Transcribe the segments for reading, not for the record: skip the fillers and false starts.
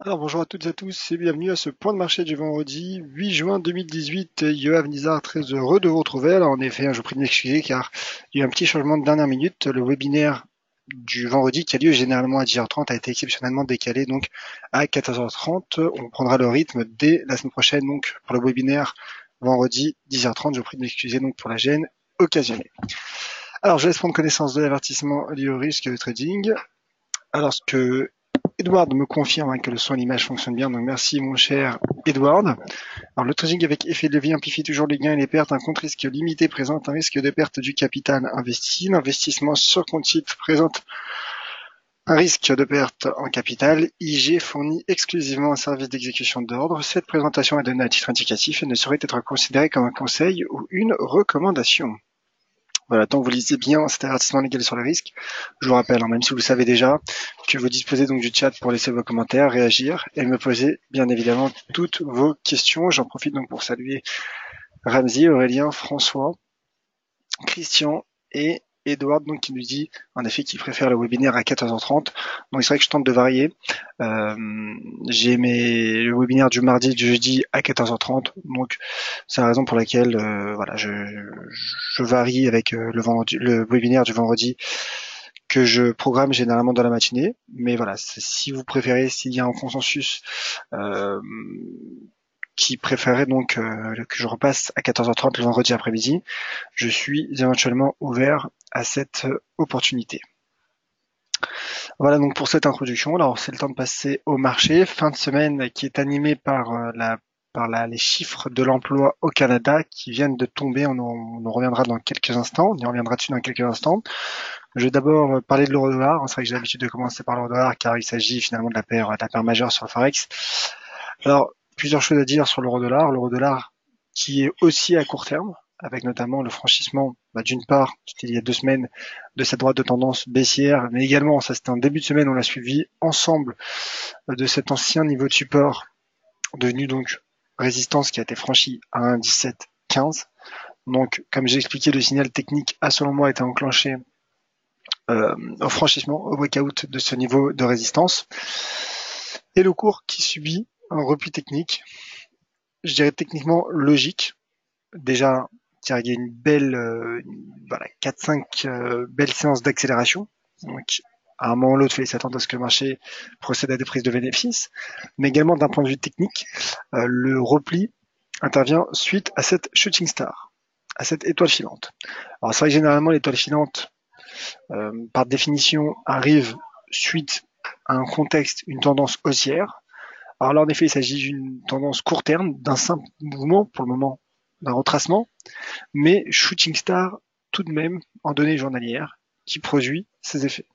Alors bonjour à toutes et à tous et bienvenue à ce point de marché du vendredi 8 juin 2018. Yoav Nizar, très heureux de vous retrouver. Alors en effet, je vous prie de m'excuser car il y a eu un petit changement de dernière minute. Le webinaire du vendredi qui a lieu généralement à 10h30 a été exceptionnellement décalé donc à 14h30. On prendra le rythme dès la semaine prochaine donc pour le webinaire vendredi 10h30. Je vous prie de m'excuser donc pour la gêne occasionnée. Alors je laisse prendre connaissance de l'avertissement lié au risque de trading. Alors ce que Edward me confirme que le son et l'image fonctionnent bien, donc merci mon cher Edward. Alors le trading avec effet de levier amplifie toujours les gains et les pertes. Un compte risque limité présente un risque de perte du capital investi. L'investissement sur compte titre présente un risque de perte en capital. IG fournit exclusivement un service d'exécution d'ordre. Cette présentation est donnée à titre indicatif et ne saurait être considérée comme un conseil ou une recommandation. Voilà, tant que vous lisez bien cet avertissement légal sur le risque, je vous rappelle, même si vous le savez déjà, que vous disposez donc du chat pour laisser vos commentaires, réagir et me poser bien évidemment toutes vos questions. J'en profite donc pour saluer Ramzi, Aurélien, François, Christian et Edouard donc qui nous dit en effet qu'il préfère le webinaire à 14h30. Donc c'est vrai que je tente de varier. J'ai le webinaire du mardi et du jeudi à 14h30. Donc c'est la raison pour laquelle voilà, je varie avec le webinaire du vendredi que je programme généralement dans la matinée. Mais voilà, si vous préférez, s'il y a un consensus euh, qui préférait donc que je repasse à 14h30 le vendredi après-midi, je suis éventuellement ouvert à cette opportunité. Voilà donc pour cette introduction. Alors c'est le temps de passer au marché. Fin de semaine qui est animée par les chiffres de l'emploi au Canada qui viennent de tomber. On reviendra dans quelques instants. On y reviendra dessus dans quelques instants. Je vais d'abord parler de l'euro-dollar. C'est vrai que j'ai l'habitude de commencer par l'euro-dollar car il s'agit finalement de la paire majeure sur le forex. Alors plusieurs choses à dire sur l'euro-dollar. L'euro-dollar qui est aussi à court terme, avec notamment le franchissement, d'une part, c'était il y a 2 semaines, de cette droite de tendance baissière, mais également, ça c'était un début de semaine, on l'a suivi ensemble de cet ancien niveau de support, devenu donc résistance qui a été franchi à 1,1715. Donc, comme j'ai expliqué, le signal technique a selon moi été enclenché au franchissement, au breakout de ce niveau de résistance. Et le cours qui subit un repli technique, je dirais techniquement logique, déjà il y a une belle 4-5 belles séances d'accélération. Donc à un moment ou l'autre, il fallait s'attendre à ce que le marché procède à des prises de bénéfices, mais également d'un point de vue technique, le repli intervient suite à cette shooting star, à cette étoile filante. Alors c'est vrai que généralement l'étoile filante, par définition, arrive suite à un contexte, une tendance haussière. Alors là, en effet, il s'agit d'une tendance court terme, d'un simple mouvement pour le moment, d'un retracement, mais Shooting Star tout de même en données journalières qui produit ses effets.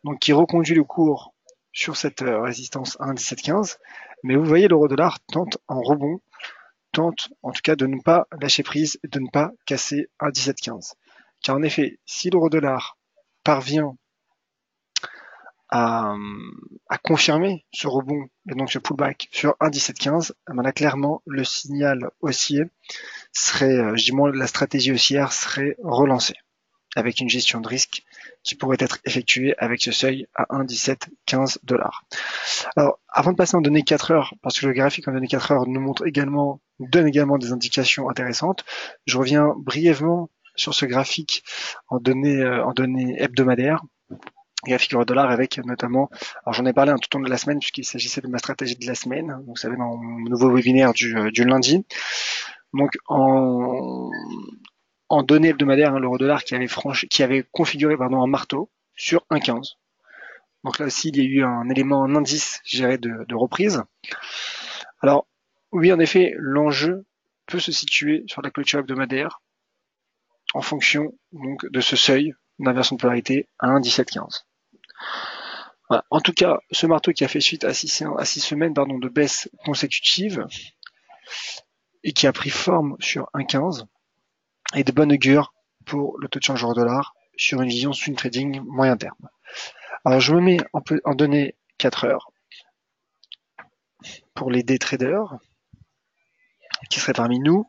Donc qui reconduit le cours sur cette résistance 1,1715, mais vous voyez l'euro-dollar tente en rebond, tente en tout cas de ne pas lâcher prise et de ne pas casser 1,1715. Car en effet, si l'euro-dollar parvient à, à confirmer ce rebond et donc ce pullback sur 1,1715, là clairement le signal haussier serait, la stratégie haussière serait relancée avec une gestion de risque qui pourrait être effectuée avec ce seuil à 1,1715 $. Alors, avant de passer en données 4 heures, parce que le graphique en données 4 heures nous donne également des indications intéressantes, je reviens brièvement sur ce graphique en données hebdomadaires, graphique euro-dollar avec notamment, alors j'en ai parlé tout au long de la semaine puisqu'il s'agissait de ma stratégie de la semaine, donc vous savez dans mon nouveau webinaire du lundi. Donc en données hebdomadaires, l'euro-dollar qui avait configuré un marteau sur 1,15. Donc là aussi, il y a eu un élément, un indice, je dirais, de reprise. Alors, oui, en effet, l'enjeu peut se situer sur la clôture hebdomadaire en fonction donc de ce seuil d'inversion de polarité à 1,1715. Voilà. En tout cas, ce marteau qui a fait suite à 6 semaines de baisse consécutive et qui a pris forme sur 1,15 est de bonne augure pour le taux de change euro-dollar sur une vision swing trading moyen terme. Alors je me mets en données 4 heures pour les day traders qui seraient parmi nous.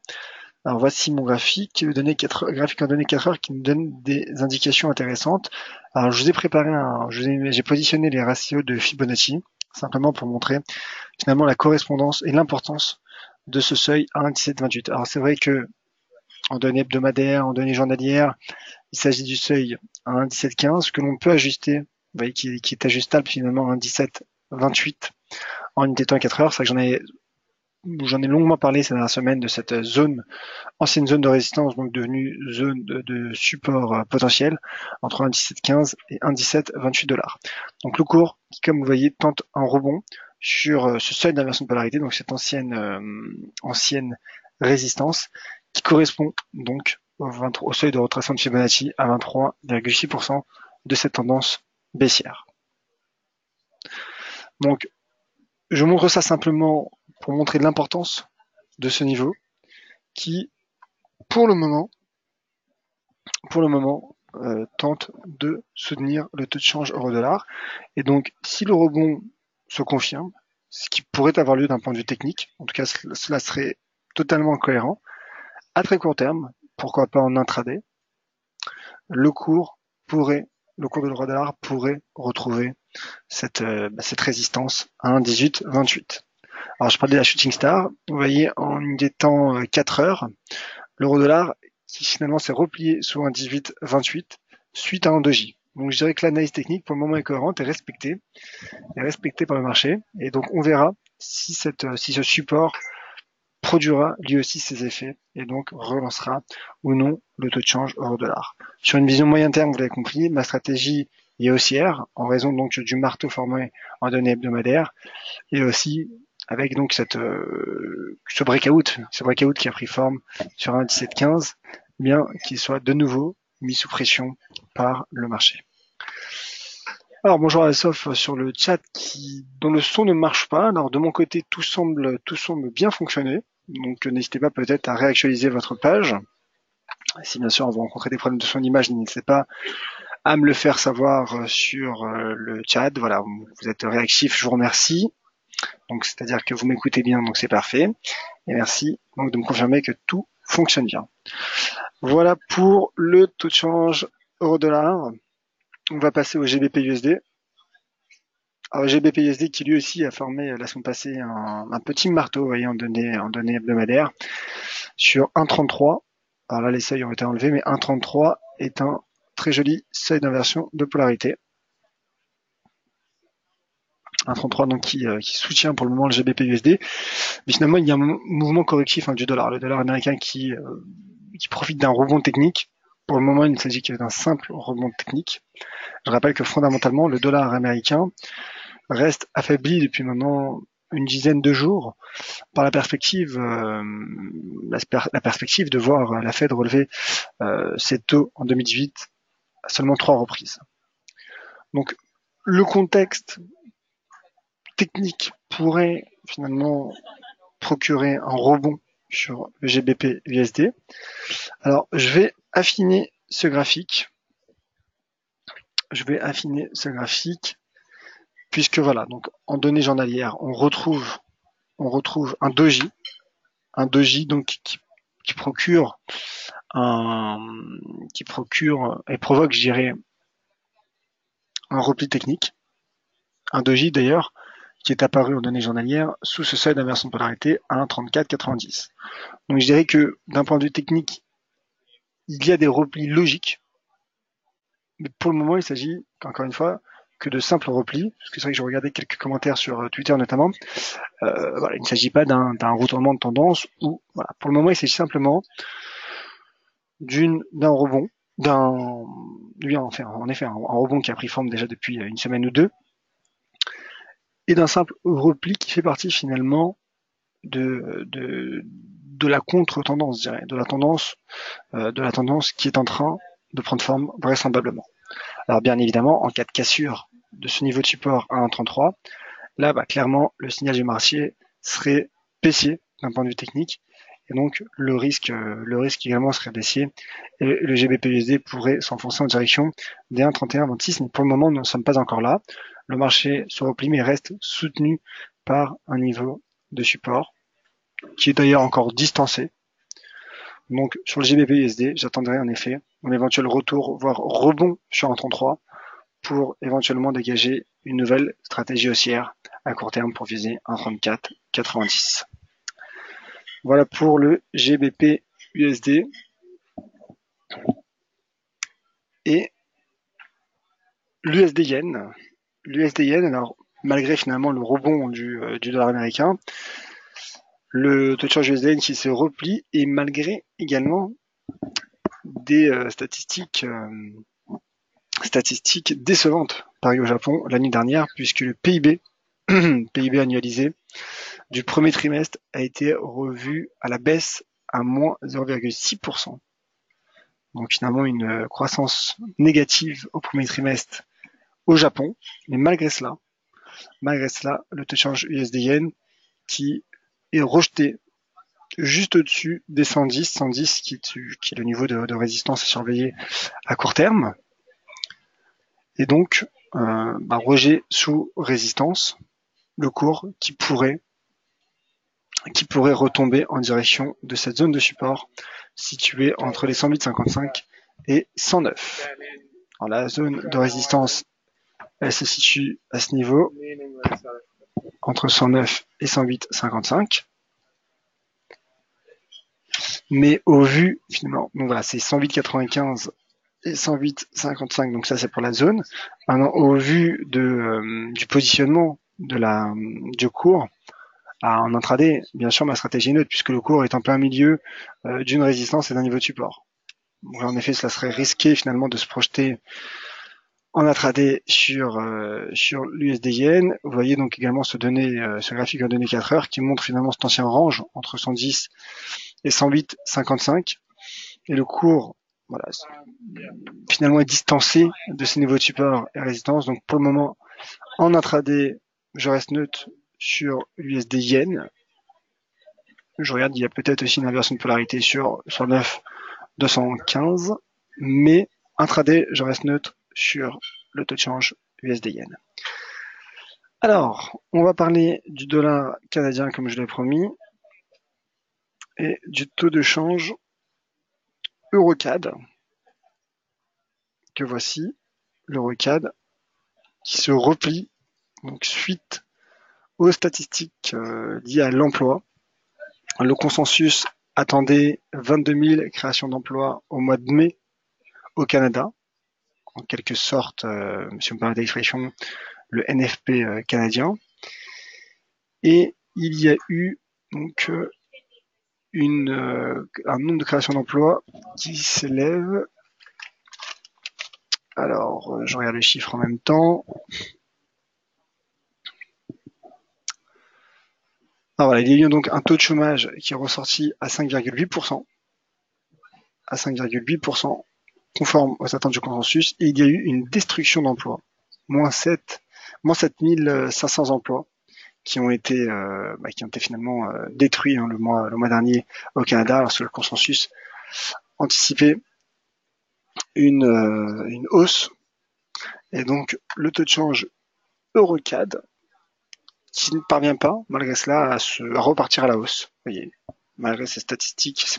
Alors voici mon graphique, graphique en données 4 heures qui nous donne des indications intéressantes. Alors je vous ai préparé j'ai positionné les ratios de Fibonacci, simplement pour montrer finalement la correspondance et l'importance de ce seuil à 1,1728. Alors c'est vrai que en données hebdomadaires, en données journalières, il s'agit du seuil à 1,1715 que l'on peut ajuster, vous voyez, qui est ajustable finalement à 1,1728 en unité de temps 4 heures. C'est vrai que j'en ai longuement parlé ces dernières semaines de cette ancienne zone de résistance, donc devenue zone de support potentiel entre 1,1715 et 1,1728 $. Donc le cours qui, comme vous voyez, tente un rebond sur ce seuil d'inversion de polarité, donc cette ancienne résistance qui correspond donc au seuil de retracement de Fibonacci à 23,6% de cette tendance baissière. Donc je montre ça simplement pour montrer l'importance de ce niveau qui, pour le moment, tente de soutenir le taux de change euro-dollar. Et donc, si le rebond se confirme, ce qui pourrait avoir lieu d'un point de vue technique, en tout cas, cela serait totalement cohérent, à très court terme, pourquoi pas en intraday, le cours de l'euro-dollar pourrait retrouver cette résistance à 1,1828. Alors, je parlais de la shooting star. Vous voyez, en une des temps 4 heures, l'euro-dollar qui finalement s'est replié sous un 18-28 suite à un doji. Donc je dirais que l'analyse technique pour le moment est cohérente et respectée par le marché. Et donc on verra si ce support produira lui aussi ses effets et donc relancera ou non le taux de change euro-dollar. Sur une vision moyen terme, vous l'avez compris, ma stratégie est haussière en raison donc du marteau formé en données hebdomadaires et aussi avec donc ce breakout qui a pris forme sur un 17-15, bien qu'il soit de nouveau mis sous pression par le marché. Alors bonjour à Sof sur le chat dont le son ne marche pas. Alors de mon côté tout semble bien fonctionner, donc n'hésitez pas peut-être à réactualiser votre page. Si bien sûr vous rencontrez des problèmes de son image, n'hésitez pas à me le faire savoir sur le chat. Voilà, vous êtes réactif, je vous remercie. Donc c'est-à-dire que vous m'écoutez bien, donc c'est parfait. Et merci donc de me confirmer que tout fonctionne bien. Voilà pour le taux de change euro-dollar. On va passer au GBP-USD. Alors GBP-USD qui lui aussi a formé la semaine passée un petit marteau, vous voyez, en données hebdomadaires sur 1,33. Alors là les seuils ont été enlevés, mais 1,33 est un très joli seuil d'inversion de polarité. 1,33 donc qui soutient pour le moment le GBP-USD. Mais finalement, il y a un mouvement correctif du dollar. Le dollar américain qui profite d'un rebond technique. Pour le moment, il ne s'agit que d'un simple rebond technique. Je rappelle que fondamentalement, le dollar américain reste affaibli depuis maintenant une dizaine de jours par la perspective de voir la Fed relever ses taux en 2018 à seulement 3 reprises. Donc, le contexte technique pourrait finalement procurer un rebond sur le GBP USD. Alors, je vais affiner ce graphique. Puisque voilà, donc en données journalières, on retrouve un doji donc qui procure et provoque, je dirais, un repli technique. Un doji d'ailleurs qui est apparu en données journalières sous ce seuil d'inversion de polarité à 1,3490. Donc je dirais que d'un point de vue technique, il y a des replis logiques, mais pour le moment il s'agit, encore une fois, que de simples replis, parce que c'est vrai que je regardais quelques commentaires sur Twitter notamment. Voilà, il ne s'agit pas d'un retournement de tendance ou voilà. Pour le moment, il s'agit simplement d'un rebond, en effet, un rebond qui a pris forme déjà depuis une semaine ou deux, et d'un simple repli qui fait partie finalement de la contre-tendance, je dirais, de la tendance qui est en train de prendre forme vraisemblablement. Alors bien évidemment, en cas de cassure de ce niveau de support à 1,33, là, clairement, le signal du marché serait baissier d'un point de vue technique, et donc le risque également serait baissier, et le GBP-USD pourrait s'enfoncer en direction des 1,3126, mais pour le moment, nous ne sommes pas encore là. Le marché se replie, mais reste soutenu par un niveau de support, qui est d'ailleurs encore distancé. Donc sur le GBP/USD, j'attendrai en effet un éventuel retour, voire rebond sur un 33 pour éventuellement dégager une nouvelle stratégie haussière à court terme pour viser un 34,90. Voilà pour le GBP/USD. Et l'USD-Yen. L'USD-Yen, alors malgré finalement le rebond du dollar américain, le taux de change USD-Yen qui se replie et malgré également des statistiques décevantes parues au Japon l'année dernière, puisque le PIB, PIB annualisé du premier trimestre a été revu à la baisse à moins 0,6%. Donc finalement une croissance négative au premier trimestre au Japon, mais malgré cela, le taux de change USD-Yen qui est rejeté juste au-dessus des 110 qui est le niveau de résistance à surveiller à court terme. Et donc, rejet sous résistance, le cours qui pourrait retomber en direction de cette zone de support située entre les 108,55 et 109. Alors, la zone de résistance, elle se situe à ce niveau, entre 109 et 108,55. Mais au vu, finalement, donc voilà, c'est 108,95 et 108,55, donc ça c'est pour la zone. Maintenant, au vu du positionnement du cours, en intraday, bien sûr, ma stratégie est neutre, puisque le cours est en plein milieu d'une résistance et d'un niveau de support. Donc, en effet, cela serait risqué finalement de se projeter en intraday sur l'USD-Yen. Vous voyez donc également ce graphique en données 4 heures qui montre finalement cet ancien range entre 110 et 108,55. Et le cours, voilà, finalement est distancé de ces niveaux de support et résistance. Donc pour le moment, en intraday, je reste neutre sur l'USD-Yen. Je regarde, il y a peut-être aussi une inversion de polarité sur 9,215, mais intraday, je reste neutre sur le taux de change USD-Yen. Alors, on va parler du dollar canadien comme je l'ai promis, et du taux de change EuroCAD, que voici, l'EuroCAD, qui se replie donc suite aux statistiques liées à l'emploi. Le consensus attendait 22 000 créations d'emplois au mois de mai au Canada, en quelque sorte, si on me permet l'expression, le NFP canadien. Et il y a eu donc un nombre de créations d'emplois qui s'élève. Alors, je regarde les chiffres en même temps. Alors voilà, il y a eu donc un taux de chômage qui est ressorti à 5,8%, conforme aux attentes du consensus, et il y a eu une destruction d'emplois, moins 7 500 emplois qui ont été finalement détruits le mois dernier au Canada, lorsque le consensus anticipait une hausse. Et donc le taux de change EuroCAD qui ne parvient pas, malgré cela, à repartir à la hausse. Vous voyez, malgré ces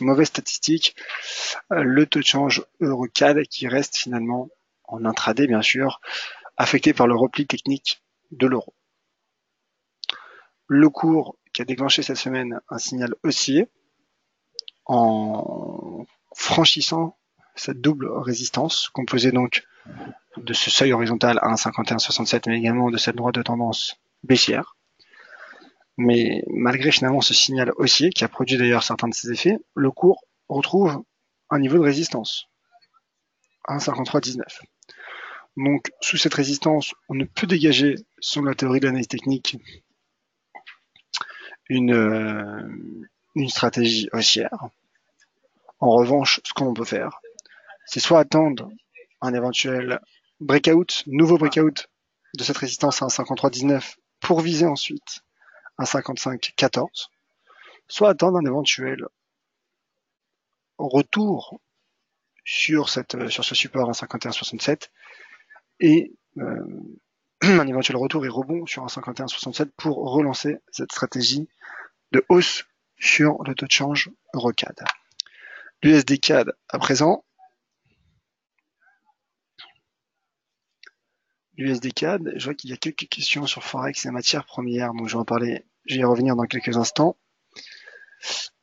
mauvaises statistiques, le taux de change EuroCAD qui reste finalement en intraday, bien sûr, affecté par le repli technique de l'euro. Le cours qui a déclenché cette semaine un signal haussier en franchissant cette double résistance composée donc de ce seuil horizontal à 1,5167 mais également de cette droite de tendance baissière. Mais malgré finalement ce signal haussier qui a produit d'ailleurs certains de ses effets, le cours retrouve un niveau de résistance, 1,5319. Donc sous cette résistance, on ne peut dégager, selon la théorie de l'analyse technique, une stratégie haussière. En revanche, ce qu'on peut faire, c'est soit attendre un éventuel nouveau breakout de cette résistance à 1,5319 pour viser ensuite un 55,14, soit attendre un éventuel retour sur ce support à 51,67 et un éventuel retour et rebond sur un 51,67 pour relancer cette stratégie de hausse sur le taux de change EuroCAD. L'USD CAD à présent. L'USD CAD, je vois qu'il y a quelques questions sur Forex et matières premières, donc je vais en parler, je vais y revenir dans quelques instants.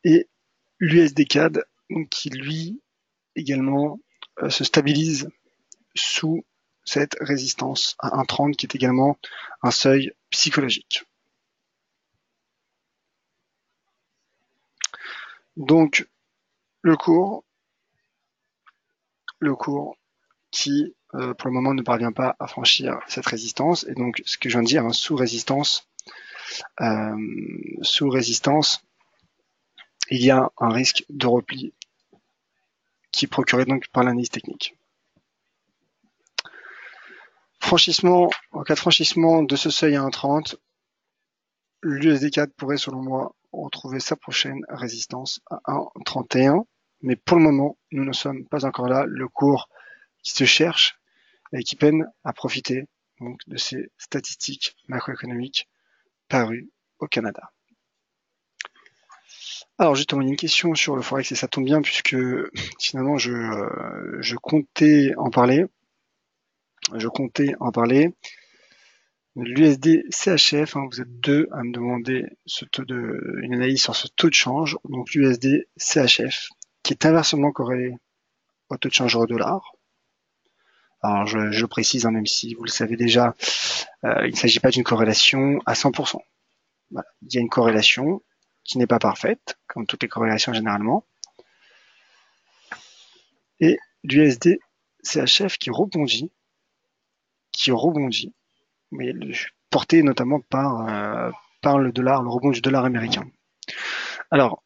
Et l'USD CAD, qui lui également se stabilise sous cette résistance à 1,30 qui est également un seuil psychologique. Donc le cours qui pour le moment ne parvient pas à franchir cette résistance, et donc ce que je viens de dire, hein, sous résistance, il y a un risque de repli qui est procuré donc par l'analyse technique. Franchissement, en cas de franchissement de ce seuil à 1,30, l'USD CAD pourrait selon moi retrouver sa prochaine résistance à 1,31, mais pour le moment nous ne sommes pas encore là. Le cours qui se cherche et qui peine à profiter donc de ces statistiques macroéconomiques parues au Canada. Alors justement, il y a une question sur le Forex et ça tombe bien puisque finalement je comptais en parler. L'USD CHF, hein, vous êtes deux à me demander une analyse sur ce taux de change. Donc l'USD CHF qui est inversement corrélé au taux de change euro-dollar. Alors je précise, hein, même si vous le savez déjà, il ne s'agit pas d'une corrélation à 100%. Voilà. Il y a une corrélation qui n'est pas parfaite, comme toutes les corrélations généralement. Et l'USD CHF qui rebondit, mais porté notamment par le dollar, le rebond du dollar américain. Alors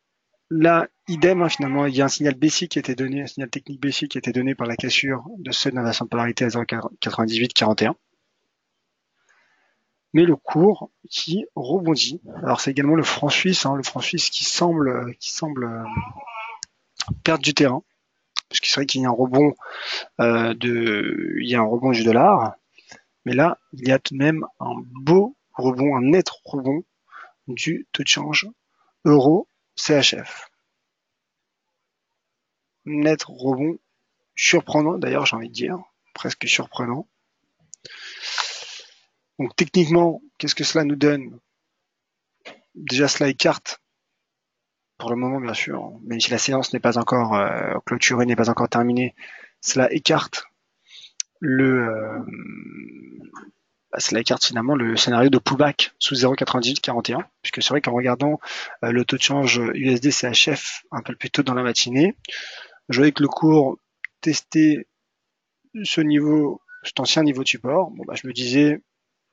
là, idem, hein, finalement, il y a un signal baissier qui a été donné, un signal technique baissier qui a été donné par la cassure de seuil d'inversion de polarité à 0,9841. Mais le cours qui rebondit. Alors c'est également le franc suisse, hein, qui semble perdre du terrain, parce qu'il serait qu'il y a un rebond du dollar, mais là il y a tout de même un beau rebond, un net rebond du taux de change euro CHF. Net rebond surprenant, d'ailleurs j'ai envie de dire, presque surprenant. Donc techniquement, qu'est-ce que cela nous donne? Déjà cela écarte, pour le moment bien sûr, même si la séance n'est pas encore clôturée, n'est pas encore terminée, cela écarte finalement le scénario de pullback sous 0,9841, puisque c'est vrai qu'en regardant le taux de change USD CHF un peu plus tôt dans la matinée, je voyais que le cours testait cet ancien niveau de support. Bon, je me disais,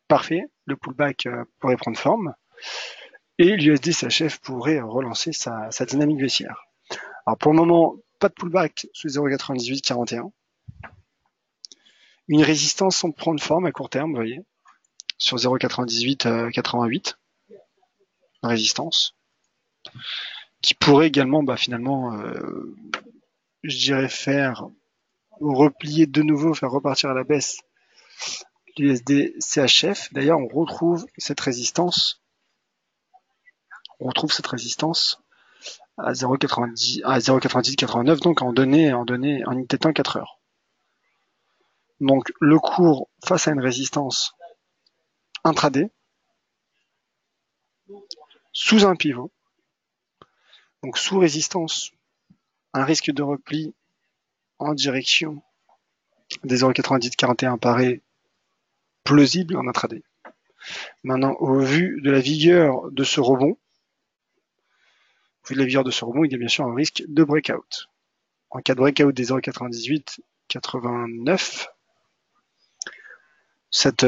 parfait, le pullback pourrait prendre forme, et l'USD CHF pourrait relancer sa dynamique baissière. Alors pour le moment, pas de pullback sous 0,9841. Une résistance semble prendre forme à court terme, vous voyez, sur 0,9888. Une résistance qui pourrait également finalement, je dirais, faire replier de nouveau, faire repartir à la baisse l'USD CHF. D'ailleurs, on retrouve cette résistance à 0,9089, donc en unité de temps 4 heures. Donc le cours face à une résistance intraday sous un pivot, donc sous résistance, un risque de repli en direction des 0,9041 paraît plausible en intraday. Maintenant, au vu de la vigueur de ce rebond, il y a bien sûr un risque de breakout. En cas de breakout des 0,9889, cette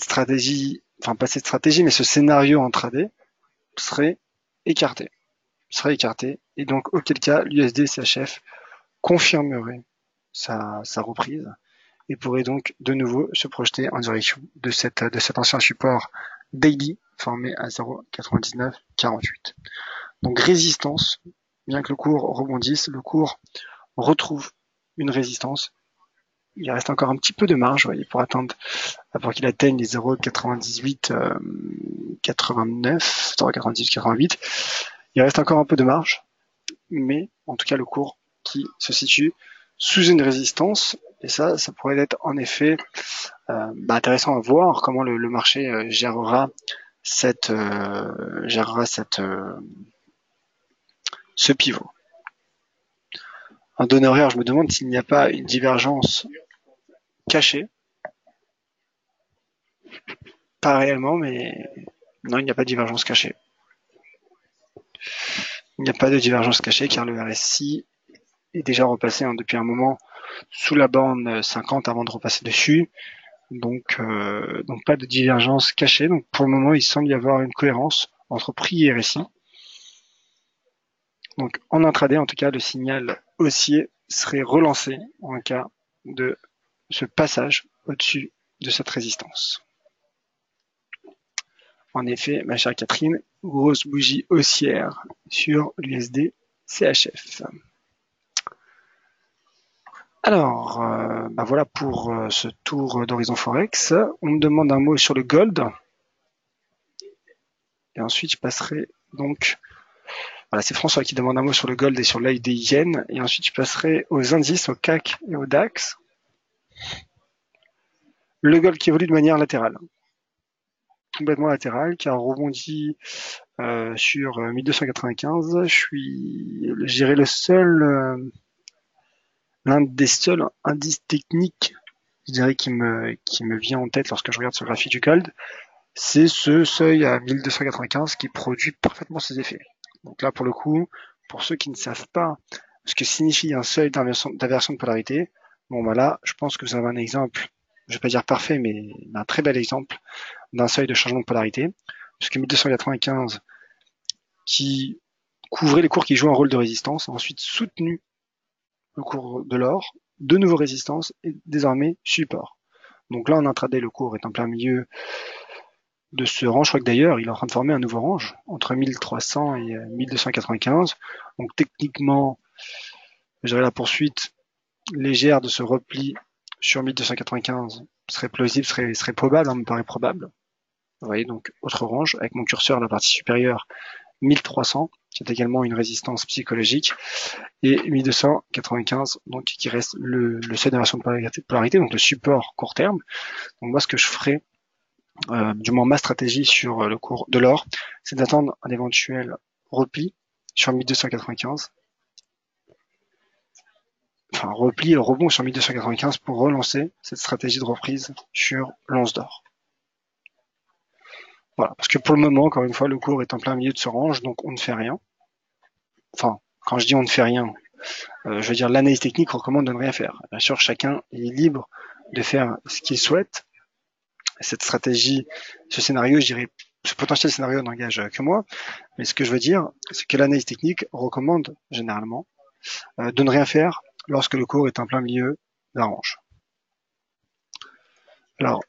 stratégie, enfin pas cette stratégie, mais ce scénario intraday serait écarté. Et donc auquel cas l'USD CHF confirmerait sa reprise et pourrait donc de nouveau se projeter en direction de cet ancien support daily formé à 0,9948. Donc résistance, bien que le cours rebondisse, le cours retrouve une résistance. Il reste encore un petit peu de marge, vous voyez, pour qu'il atteigne les 0,9889, 0,9888. Il reste encore un peu de marge, mais en tout cas le cours qui se situe sous une résistance. Et ça pourrait être en effet intéressant à voir comment le marché gérera ce pivot. En données horaires, je me demande s'il n'y a pas une divergence cachée. Pas réellement, mais non, il n'y a pas de divergence cachée. Il n'y a pas de divergence cachée car le RSI est déjà repassé depuis un moment sous la borne 50 avant de repasser dessus. Donc pas de divergence cachée. Donc pour le moment, il semble y avoir une cohérence entre prix et RSI. Donc en intraday, en tout cas, le signal haussier serait relancé en cas de ce passage au-dessus de cette résistance. En effet, ma chère Catherine, grosse bougie haussière sur l'USD CHF. Alors, voilà pour ce tour d'horizon Forex. On me demande un mot sur le gold. Et ensuite, je passerai donc... Voilà, c'est François qui demande un mot sur le gold et sur l'AIDIN. Et ensuite, je passerai aux indices, au CAC et au DAX. Le gold qui évolue de manière latérale. Complètement latérale, qui a rebondi sur 1295. Je dirais l'un des seuls indices techniques, je dirais, qui me vient en tête lorsque je regarde ce graphique du gold, c'est ce seuil à 1295 qui produit parfaitement ses effets. Donc là, pour le coup, pour ceux qui ne savent pas ce que signifie un seuil d'inversion de polarité, là, je pense que vous avez un exemple, je vais pas dire parfait, mais un très bel exemple d'un seuil de changement de polarité, puisque 1295 qui couvrait les cours qui jouent un rôle de résistance, a ensuite soutenu le cours de l'or, de nouveau résistance et désormais support. Donc là, en intraday, le cours est en plein milieu de ce range. Je crois que d'ailleurs, il est en train de former un nouveau range entre 1300 et 1295. Donc techniquement, je dirais la poursuite légère de ce repli sur 1295 serait plausible, serait probable, me paraît probable. Vous voyez, donc autre range avec mon curseur à la partie supérieure 1300, qui est également une résistance psychologique, et 1295, donc qui reste le seuil d'inversion de polarité, donc le support court terme. Donc moi, ce que je ferai, du moins ma stratégie sur le cours de l'or, c'est d'attendre un éventuel repli sur 1295, enfin repli et rebond sur 1295 pour relancer cette stratégie de reprise sur l'once d'or. Voilà, parce que pour le moment, encore une fois, le cours est en plein milieu de ce range, donc on ne fait rien. Enfin, quand je dis on ne fait rien, je veux dire l'analyse technique recommande de ne rien faire. Bien sûr, chacun est libre de faire ce qu'il souhaite. Cette stratégie, ce scénario, je dirais, ce potentiel scénario n'engage que moi, mais ce que je veux dire, c'est que l'analyse technique recommande généralement de ne rien faire lorsque le cours est en plein milieu d'un range. Alors,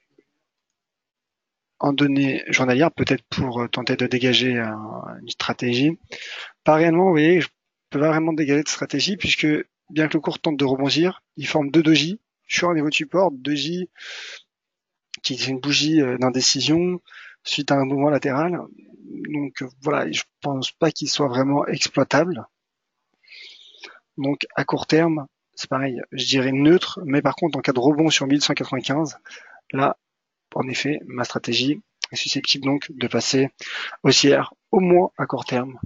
en données journalières, peut-être pour tenter de dégager une stratégie, pas réellement, vous voyez, je peux pas vraiment dégager de stratégie puisque bien que le cours tente de rebondir, il forme deux doji sur un niveau de support, doji qui est une bougie d'indécision suite à un mouvement latéral. Donc voilà, je pense pas qu'il soit vraiment exploitable. Donc à court terme, c'est pareil, je dirais neutre, mais par contre en cas de rebond sur 1195, là, en effet, ma stratégie est susceptible donc de passer haussière, au moins à court terme,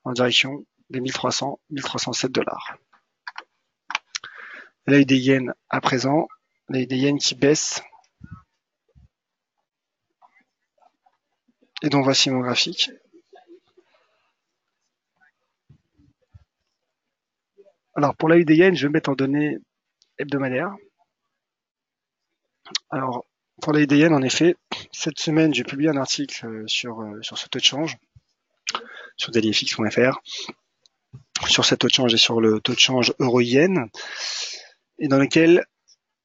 en direction des 1300, 1307 $. Là, il y a des yens à présent, là, il y a des yens qui baissent. Et donc voici mon graphique. Alors pour la UDN, je vais mettre en données hebdomadaires. Alors pour la UDN, en effet, cette semaine, j'ai publié un article sur ce taux de change, sur dailyfx.fr, sur cet taux de change et sur le taux de change euro-yen, et dans lequel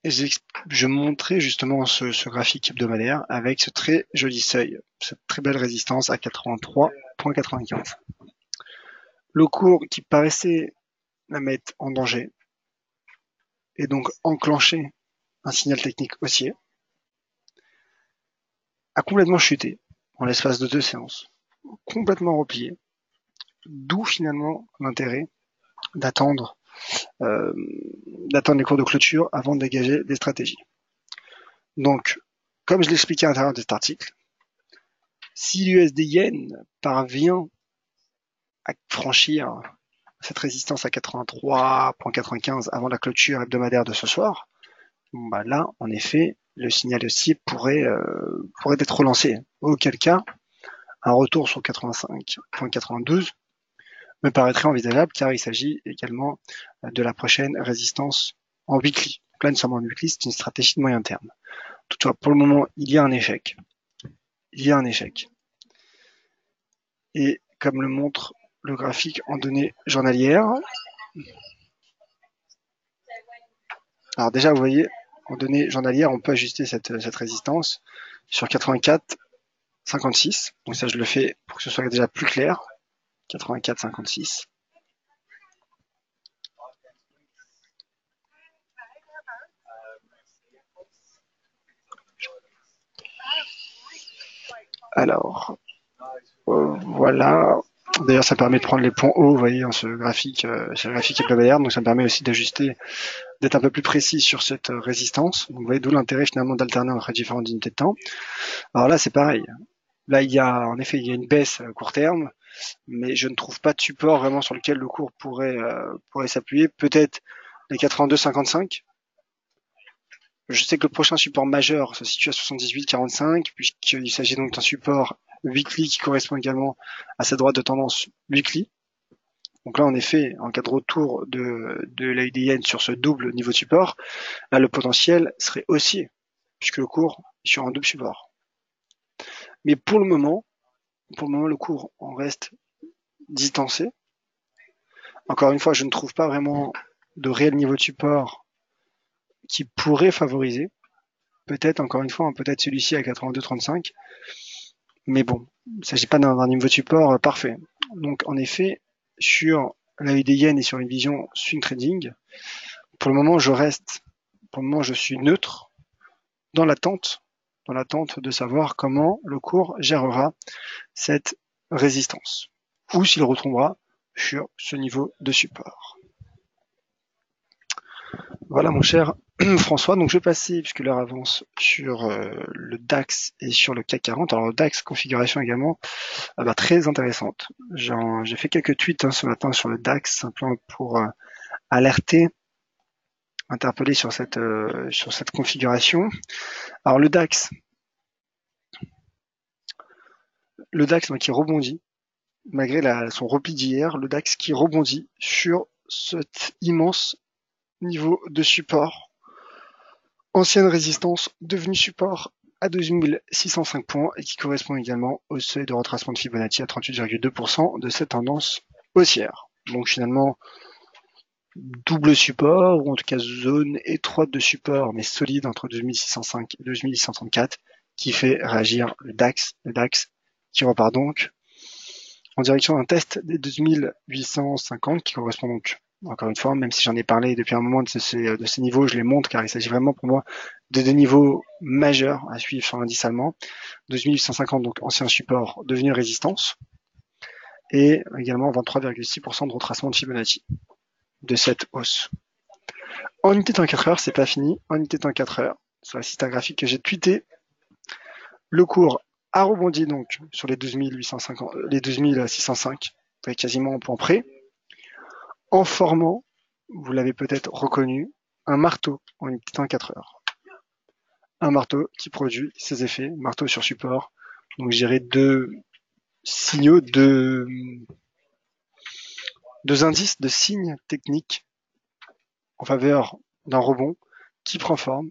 je montrais justement ce graphique hebdomadaire avec ce très joli seuil, cette très belle résistance à 83,95. Le cours qui paraissait la mettre en danger et donc enclencher un signal technique haussier a complètement chuté en l'espace de 2 séances, complètement replié, d'où finalement l'intérêt d'attendre les cours de clôture avant de dégager des stratégies. Donc, comme je l'expliquais à l'intérieur de cet article, si l'USD Yen parvient à franchir cette résistance à 83,95 avant la clôture hebdomadaire de ce soir, bah là, en effet, le signal haussier pourrait être relancé. Auquel cas, un retour sur 85,92 me paraîtrait envisageable car il s'agit également de la prochaine résistance en weekly. Donc là, nous sommes en weekly, c'est une stratégie de moyen terme. Toutefois, pour le moment, il y a un échec. Et comme le montre le graphique en données journalières, alors déjà, vous voyez, en données journalières, on peut ajuster cette résistance sur 84,56. Donc ça, je le fais pour que ce soit déjà plus clair. 84,56. Alors, voilà. D'ailleurs, ça permet de prendre les points hauts, vous voyez, dans ce graphique hebdomadaire. Donc ça me permet aussi d'ajuster, d'être un peu plus précis sur cette résistance. Donc vous voyez, d'où l'intérêt finalement d'alterner entre différentes unités de temps. Alors là, c'est pareil. Là, il y a une baisse à court terme, mais je ne trouve pas de support vraiment sur lequel le cours pourrait s'appuyer. Peut-être les 82,55. Je sais que le prochain support majeur se situe à 78,45, puisqu'il s'agit donc d'un support weekly qui correspond également à sa droite de tendance weekly. Donc là, en effet, en cas de retour de l'AUD sur ce double niveau de support, là, le potentiel serait haussier, puisque le cours est sur un double support. Mais pour le moment, le cours en reste distancé. Encore une fois, je ne trouve pas vraiment de réel niveau de support qui pourrait favoriser. Peut-être, encore une fois, peut-être celui-ci à 82,35. Mais bon, il ne s'agit pas d'un niveau de support parfait. Donc, en effet, sur l'AUD Yen et sur une vision swing trading, pour le moment, je suis neutre dans l'attente de savoir comment le cours gérera cette résistance ou s'il retombera sur ce niveau de support. Voilà mon cher François, donc je vais passer, puisque l'heure avance, sur le DAX et sur le CAC 40. Alors le DAX, configuration également très intéressante. J'ai fait quelques tweets ce matin sur le DAX, simplement pour alerter, interpeller sur cette configuration. Alors le DAX donc, qui rebondit, malgré son repli d'hier, le DAX qui rebondit sur cet immense niveau de support, ancienne résistance devenue support à 12 605 points et qui correspond également au seuil de retracement de Fibonacci à 38,2% de cette tendance haussière. Donc finalement, double support, ou en tout cas zone étroite de support, mais solide entre 2605 et 2634, qui fait réagir le DAX qui repart donc en direction d'un test des 2850, qui correspond donc, encore une fois, même si j'en ai parlé depuis un moment de ces niveaux, je les montre car il s'agit vraiment pour moi de deux niveaux majeurs à suivre sur l'indice allemand. 2850, donc ancien support, devenu résistance, et également 23,6% de retracement de Fibonacci de cette hausse. En unité de temps 4 heures, c'est pas fini. En unité de temps 4 heures, sur la site graphique que j'ai tweeté, le cours a rebondi donc sur les 2605, quasiment en point près, en formant, vous l'avez peut-être reconnu, un marteau en unité de temps 4 heures. Un marteau qui produit ses effets, marteau sur support. Donc je dirais deux signaux, deux indices de signes techniques en faveur d'un rebond qui prend forme,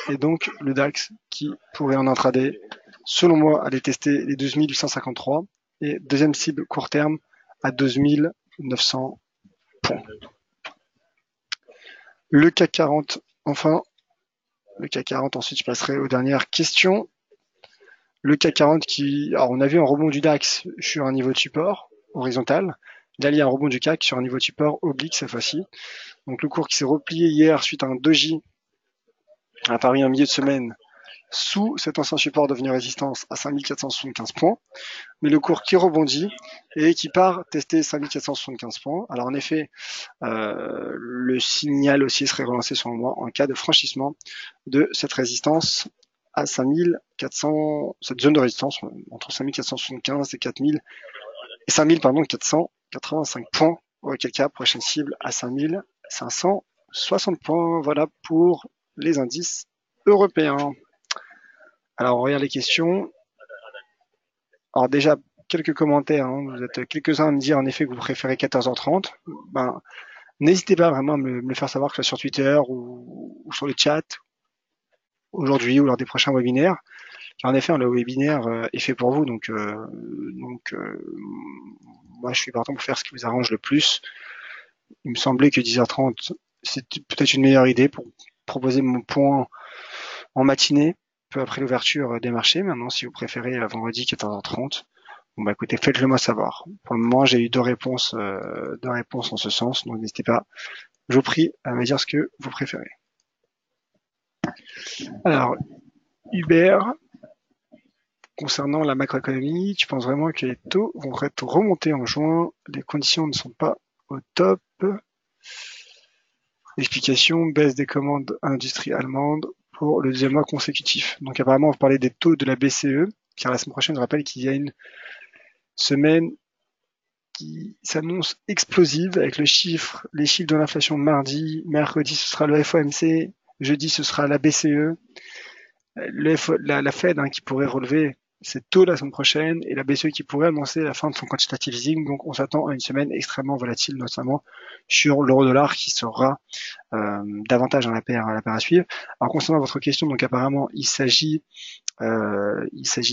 et donc le DAX qui pourrait en intraday, selon moi, aller tester les 2853 et deuxième cible court terme à 2900 points. Le CAC 40, enfin, le CAC 40, ensuite je passerai aux dernières questions. Le CAC 40 alors on a vu un rebond du DAX sur un niveau de support horizontal. Là, il y a un rebond du CAC sur un niveau de support oblique cette fois-ci. Donc le cours qui s'est replié hier suite à un doji apparu en milieu de semaine sous cet ancien support devenu résistance à 5475 points, mais le cours qui rebondit et qui part tester 5475 points. Alors en effet, le signal aussi serait relancé sur le mois en cas de franchissement de cette résistance à 5400, cette zone de résistance entre 5475 et 4000 et 5485 points, auquel cas prochaine cible à 5560 points. Voilà pour les indices européens. Alors on regarde les questions. Alors déjà, quelques commentaires, hein. Vous êtes quelques-uns à me dire en effet que vous préférez 14h30. Ben, n'hésitez pas vraiment à me le faire savoir, que ce soit sur Twitter ou sur le chat, aujourd'hui ou lors des prochains webinaires. Car en effet, le webinaire est fait pour vous, donc moi je suis partant pour faire ce qui vous arrange le plus. Il me semblait que 10h30 c'était peut-être une meilleure idée pour proposer mon point en matinée, peu après l'ouverture des marchés. Maintenant, si vous préférez vendredi 14h30, bon bah écoutez, faites-le moi savoir. Pour le moment, j'ai eu deux réponses en ce sens, donc n'hésitez pas, je vous prie, à me dire ce que vous préférez. Alors, Hubert, concernant la macroéconomie, tu penses vraiment que les taux vont être remontés en juin? Les conditions ne sont pas au top. Explication, baisse des commandes industrie allemande pour le deuxième mois consécutif. Donc apparemment, vous parlez des taux de la BCE, car la semaine prochaine, je rappelle qu'il y a une semaine qui s'annonce explosive avec les chiffres de l'inflation mardi, mercredi ce sera le FOMC, jeudi ce sera la BCE, la Fed qui pourrait relever ses taux la semaine prochaine et la BCE qui pourrait annoncer la fin de son quantitative easing. Donc on s'attend à une semaine extrêmement volatile, notamment sur l'euro-dollar qui sera davantage à la paire à suivre. Alors concernant votre question, donc apparemment il s'agit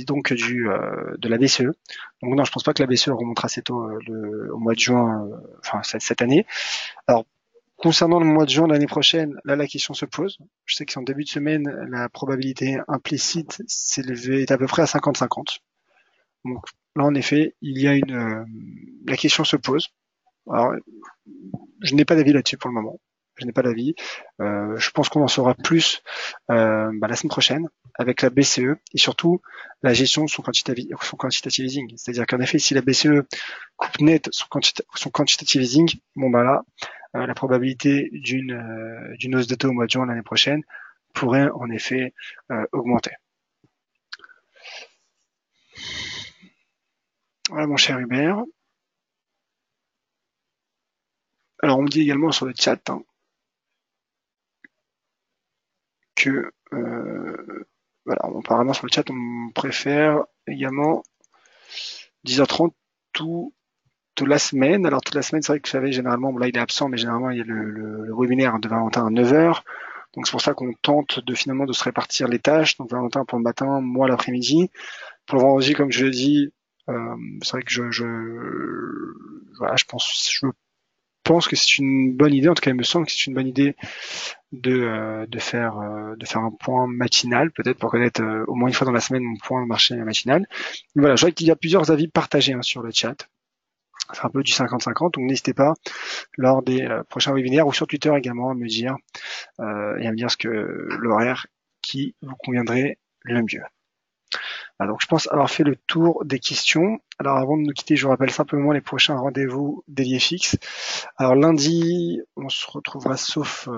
donc de la BCE. Donc non, je pense pas que la BCE remontera ses taux au mois de juin, cette année. Alors concernant le mois de juin de l'année prochaine, là la question se pose. Je sais qu'en début de semaine, la probabilité implicite est à peu près à 50-50. Donc là en effet, la question se pose. Alors je n'ai pas d'avis là-dessus pour le moment. Je n'ai pas d'avis. Je pense qu'on en saura plus la semaine prochaine avec la BCE et surtout la gestion de son quantitative easing. C'est-à-dire qu'en effet, si la BCE coupe net son quantitative easing, bon bah là, la probabilité d'une hausse de taux au mois de juin l'année prochaine pourrait en effet augmenter. Voilà mon cher Hubert. Alors on me dit également sur le chat que voilà, apparemment sur le chat on préfère également 10h30 toute la semaine. Alors toute la semaine, c'est vrai que vous savez, généralement, là il est absent, mais généralement il y a le webinaire de Valentin à 9h. Donc c'est pour ça qu'on tente finalement de se répartir les tâches. Donc Valentin pour le matin, moi l'après-midi. Pour le vendredi, comme je l'ai dit, c'est vrai que je pense que c'est une bonne idée. En tout cas, il me semble que c'est une bonne idée de faire un point matinal, peut-être pour connaître au moins une fois dans la semaine mon point de marché matinal. Mais voilà, je vois qu'il y a plusieurs avis partagés sur le chat. C'est un peu du 50-50, donc n'hésitez pas lors des prochains webinaires ou sur Twitter également à me dire et à me dire l'horaire qui vous conviendrait le mieux. Alors, donc je pense avoir fait le tour des questions. Alors avant de nous quitter, je vous rappelle simplement les prochains rendez-vous d'EliFX. Alors lundi, on se retrouvera sauf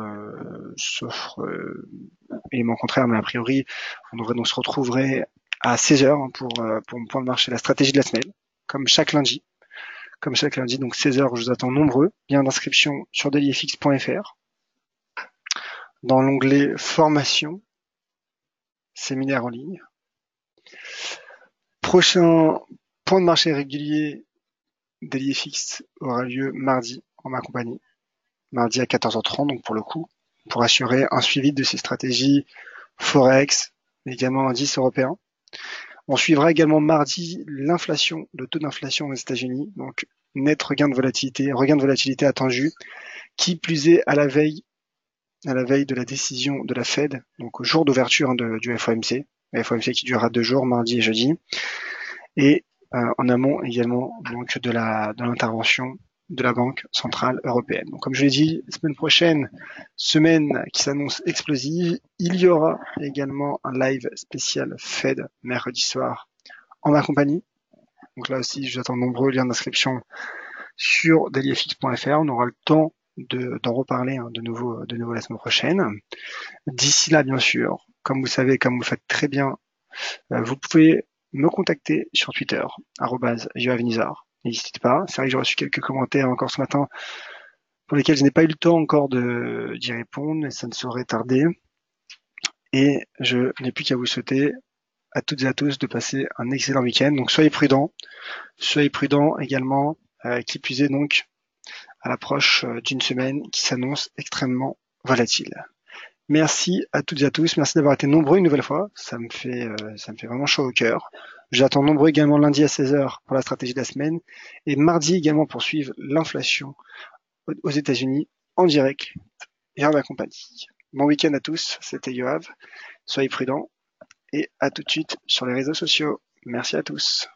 élément contraire, mais a priori, on se retrouverait à 16h pour mon point de marché, la stratégie de la semaine, comme chaque lundi. Donc 16h, je vous attends nombreux. Lien d'inscription sur dailyfx.fr. Dans l'onglet formation, séminaire en ligne. Prochain point de marché régulier dailyfx aura lieu mardi en ma compagnie. Mardi à 14h30, donc pour le coup, pour assurer un suivi de ces stratégies Forex, mais également indices européens. On suivra également mardi l'inflation, le taux d'inflation aux États-Unis, donc net regain de volatilité attendu, qui plus est à la veille de la décision de la Fed, donc au jour d'ouverture du FOMC, le FOMC qui durera 2 jours, mardi et jeudi, et en amont également donc de l'intervention de la Banque Centrale Européenne. Donc, comme je l'ai dit, la semaine prochaine, semaine qui s'annonce explosive, il y aura également un live spécial Fed mercredi soir en ma compagnie. Donc là aussi, j'attends de nombreux liens d'inscription sur dailyfx.fr. On aura le temps d'en reparler de nouveau la semaine prochaine. D'ici là, bien sûr, comme vous savez, comme vous faites très bien, vous pouvez me contacter sur Twitter, @yoavnizar. N'hésitez pas. C'est vrai que j'ai reçu quelques commentaires encore ce matin pour lesquels je n'ai pas eu le temps encore d'y répondre, mais ça ne saurait tarder. Et je n'ai plus qu'à vous souhaiter à toutes et à tous de passer un excellent week-end. Donc soyez prudents également, qui plus est donc à l'approche d'une semaine qui s'annonce extrêmement volatile. Merci à toutes et à tous, merci d'avoir été nombreux une nouvelle fois, ça me fait vraiment chaud au cœur. J'attends nombreux également lundi à 16h pour la stratégie de la semaine et mardi également pour suivre l'inflation aux États-Unis en direct et en ma compagnie. Bon week-end à tous, c'était Yoav, soyez prudents et à tout de suite sur les réseaux sociaux. Merci à tous.